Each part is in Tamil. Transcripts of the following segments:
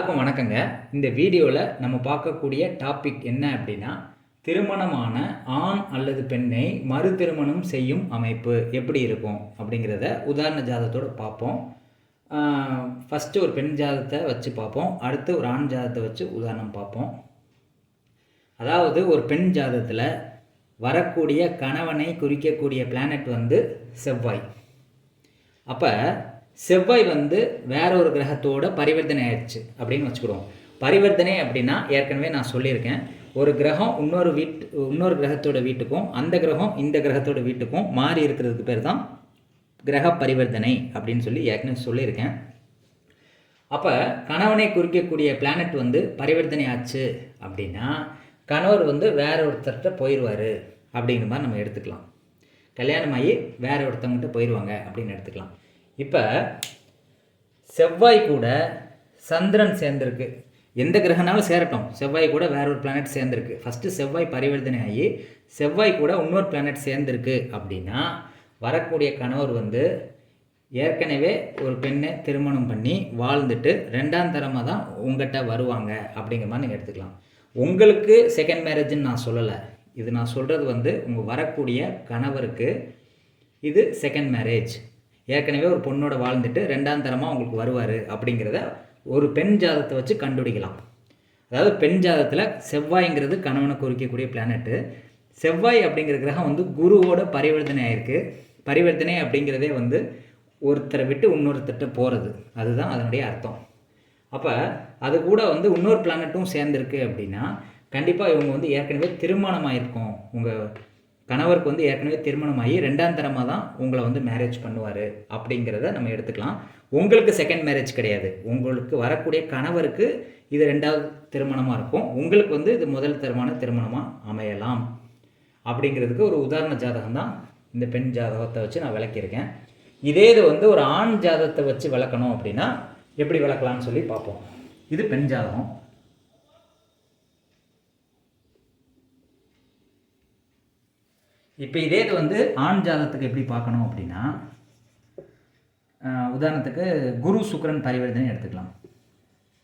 எல்லாருக்கும் வணக்கங்க. இந்த வீடியோவில் நம்ம பார்க்கக்கூடிய டாபிக் என்ன அப்படின்னா, திருமணமான ஆண் அல்லது பெண்ணை மறு திருமணம் செய்யும் அமைப்பு எப்படி இருக்கும் அப்படிங்கிறத உதாரண ஜாதகத்தோடு பார்ப்போம். ஃபஸ்ட்டு ஒரு பெண் ஜாதகத்தை வச்சு பார்ப்போம். அடுத்து ஒரு ஆண் ஜாதகத்தை வச்சு உதாரணம் பார்ப்போம். அதாவது ஒரு பெண் ஜாதகத்தில் வரக்கூடிய கணவனை குறிக்கக்கூடிய பிளானட் வந்து செவ்வாய். அப்போ செவ்வாய் வந்து வேற ஒரு கிரகத்தோட பரிவர்த்தனை ஆயிடுச்சு அப்படின்னு வச்சுக்கிடுவோம். பரிவர்த்தனை அப்படின்னா ஏற்கனவே நான் சொல்லியிருக்கேன், ஒரு கிரகம் இன்னொரு கிரகத்தோட வீட்டுக்கும் அந்த கிரகம் இந்த கிரகத்தோட வீட்டுக்கும் மாறி இருக்கிறதுக்கு பேர் தான் கிரக பரிவர்த்தனை அப்படின்னு சொல்லி ஏற்கனவே சொல்லியிருக்கேன். அப்போ கணவனை குறிக்கக்கூடிய பிளானட் வந்து பரிவர்த்தனை ஆச்சு அப்படின்னா கணவர் வந்து வேற ஒருத்தர்கிட்ட போயிடுவார் அப்படிங்கிற மாதிரி நம்ம எடுத்துக்கலாம். கல்யாணமாகி வேற ஒருத்தவங்கிட்ட போயிடுவாங்க அப்படின்னு எடுத்துக்கலாம். இப்போ செவ்வாய் கூட சந்திரன் சேர்ந்துருக்கு. எந்த கிரகனாலும் சேரட்டும், செவ்வாய் கூட வேற ஒரு பிளானட் சேர்ந்துருக்கு. ஃபஸ்ட்டு செவ்வாய் பரிவர்த்தனை ஆகி செவ்வாய் கூட இன்னொரு பிளானட் சேர்ந்துருக்கு அப்படின்னா வரக்கூடிய கணவர் வந்து ஏற்கனவே ஒரு பெண்ணை திருமணம் பண்ணி வாழ்ந்துட்டு ரெண்டாம் தரமாக தான் உங்கள்கிட்ட வருவாங்க அப்படிங்கிற மாதிரி நீங்கள் எடுத்துக்கலாம். உங்களுக்கு செகண்ட் மேரேஜ்ன்னு நான் சொல்லலை. இது நான் சொல்கிறது வந்து உங்கள் வரக்கூடிய கணவருக்கு இது செகண்ட் மேரேஜ். ஏற்கனவே ஒரு பொண்ணோட வாழ்ந்துட்டு ரெண்டாம் தரமாக உங்களுக்கு வருவார் அப்படிங்கிறத ஒரு பெண் ஜாதகத்தை வச்சு கண்டுபிடிக்கலாம். அதாவது பெண் ஜாதகத்தில் செவ்வாய்ங்கிறது கணவனை குறிக்கக்கூடிய பிளானட்டு. செவ்வாய் அப்படிங்கிற கிரகம் வந்து குருவோட பரிவர்த்தனை ஆகிருக்கு. பரிவர்த்தனை அப்படிங்கிறதே வந்து ஒருத்தரை விட்டு இன்னொருத்தர்கிட்ட போகிறது, அதுதான் அதனுடைய அர்த்தம். அப்போ அது கூட வந்து இன்னொரு பிளானட்டும் சேர்ந்துருக்கு அப்படின்னா கண்டிப்பாக இவங்க வந்து ஏற்கனவே திருமணம் ஆகிருக்கும். உங்கள் கணவருக்கு வந்து ஏற்கனவே திருமணமாகி ரெண்டாம் தரமாக தான் உங்களை வந்து மேரேஜ் பண்ணுவார் அப்படிங்கிறத நம்ம எடுத்துக்கலாம். உங்களுக்கு செகண்ட் மேரேஜ் கிடையாது. உங்களுக்கு வரக்கூடிய கணவருக்கு இது ரெண்டாவது திருமணமாக இருக்கும். உங்களுக்கு வந்து இது முதல் தரமான திருமணமாக அமையலாம். அப்படிங்கிறதுக்கு ஒரு உதாரண ஜாதகம் தான் இந்த பெண் ஜாதகத்தை வச்சு நான் விளக்கியிருக்கேன். இதே இது வந்து ஒரு ஆண் ஜாதகத்தை வச்சு விளக்கணும் அப்படின்னா எப்படி விளக்கலாம்னு சொல்லி பார்ப்போம். இது பெண் ஜாதகம். இப்போ இதே இது வந்து ஆண் ஜாதகத்துக்கு எப்படி பார்க்கணும் அப்படின்னா, உதாரணத்துக்கு குரு சுக்கிரன் பரிவர்த்தனை எடுத்துக்கலாம்.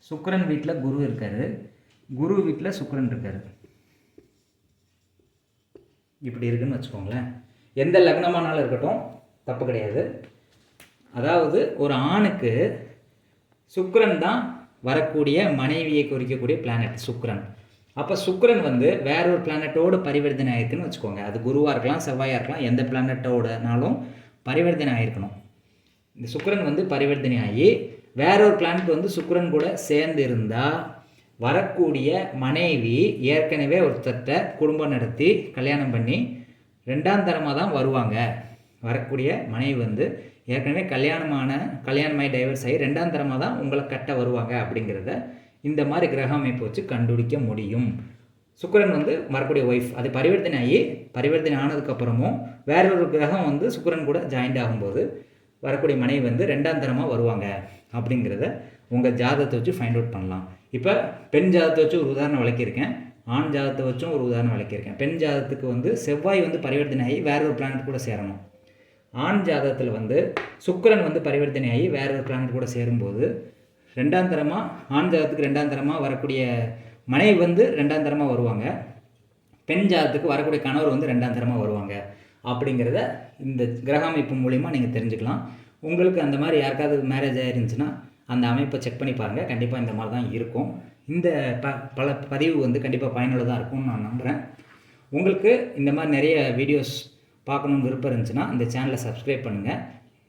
சுக்கிரன் வீட்டில் குரு இருக்கார், குரு வீட்டில் சுக்கிரன் இருக்கார். இப்படி இருக்குன்னு வச்சுக்கோங்களேன். எந்த லக்னமானாலும் இருக்கட்டும், தப்பு கிடையாது. அதாவது ஒரு ஆணுக்கு சுக்கிரன் தான் வரக்கூடிய மனைவியை குறிக்கக்கூடிய பிளானட் சுக்கிரன். அப்போ சுக்கிரன் வந்து வேற ஒரு பிளானட்டோடு பரிவர்த்தனை ஆயிருக்குன்னு வச்சுக்கோங்க. அது குருவாக இருக்கலாம், செவ்வாயாக இருக்கலாம், எந்த பிளானட்டோடனாலும் பரிவர்த்தனை ஆகிருக்கணும். இந்த சுக்கிரன் வந்து பரிவர்த்தனை ஆகி வேற ஒரு பிளானட் வந்து சுக்கிரன் கூட சேர்ந்து இருந்தால் வரக்கூடிய மனைவி ஏற்கனவே ஒருத்தர்கிட்ட குடும்பம் நடத்தி கல்யாணம் பண்ணி ரெண்டாம் தரமாக தான் வருவாங்க. வரக்கூடிய மனைவி வந்து ஏற்கனவே கல்யாணமாகி டைவர்ஸ் ஆகி ரெண்டாம் தரமாக தான் உங்களை கட்ட வருவாங்க அப்படிங்கிறத இந்த மாதிரி கிரக அமைப்பு வச்சு கண்டுபிடிக்க முடியும். சுக்கிரன் வந்து வரக்கூடிய ஒய்ஃப், அது பரிவர்த்தனை ஆனதுக்கப்புறமும் வேற ஒரு கிரகம் வந்து சுக்கிரன் கூட ஜாயிண்ட் ஆகும்போது வரக்கூடிய மனைவி வந்து ரெண்டாம் தரமாக வருவாங்க அப்படிங்கிறத உங்கள் ஜாதகத்தை வச்சு ஃபைண்ட் அவுட் பண்ணலாம். இப்போ பெண் ஜாதகத்தை வச்சு ஒரு உதாரணம் விளக்கியிருக்கேன், ஆண் ஜாதகத்தை வச்சும் ஒரு உதாரணம் விளக்கியிருக்கேன். பெண் ஜாதகத்துக்கு வந்து செவ்வாய் வந்து பரிவர்த்தனை ஆகி வேற ஒரு பிளானட் கூட சேரணும். ஆண் ஜாதகத்தில் வந்து சுக்கிரன் வந்து பரிவர்த்தனை ஆகி வேற ஒரு பிளானட் கூட சேரும்போது ரெண்டாம் தரமாக ஆண் ஜாதகத்துக்கு ரெண்டாம் தரமாக வரக்கூடிய மனைவி வந்து ரெண்டாம் தரமாக வருவாங்க. பெண் ஜாதகத்துக்கு வரக்கூடிய கணவர் வந்து ரெண்டாம் தரமாக வருவாங்க அப்படிங்கிறத இந்த கிரக அமைப்பு மூலிமா நீங்கள் தெரிஞ்சுக்கலாம். உங்களுக்கு அந்த மாதிரி யாருக்காவது மேரேஜ் ஆகிருந்துச்சுன்னா அந்த அமைப்பை செக் பண்ணி பாருங்கள். கண்டிப்பாக இந்த மாதிரி தான் இருக்கும். இந்த பல பதிவு வந்து கண்டிப்பாக பயனுள்ளதாக இருக்கும்னு நான் நம்புகிறேன். உங்களுக்கு இந்த மாதிரி நிறைய வீடியோஸ் பார்க்கணுன்னு விருப்பம் இருந்துச்சுன்னா இந்த சேனலை சப்ஸ்கிரைப் பண்ணுங்கள்.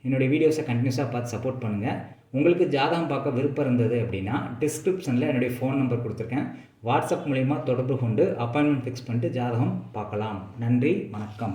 என்னுடைய வீடியோஸை கண்டினியூஸாக பார்த்து சப்போர்ட் பண்ணுங்கள். உங்களுக்கு ஜாதகம் பார்க்க விருப்பம் இருந்தது அப்படின்னா டிஸ்கிரிப்ஷனில் என்னுடைய ஃபோன் நம்பர் கொடுத்துருக்கேன். வாட்ஸ்அப் மூலிமா தொடர்பு கொண்டு அப்பாயின்மெண்ட் ஃபிக்ஸ் பண்ணிட்டு ஜாதகம் பார்க்கலாம். நன்றி, வணக்கம்.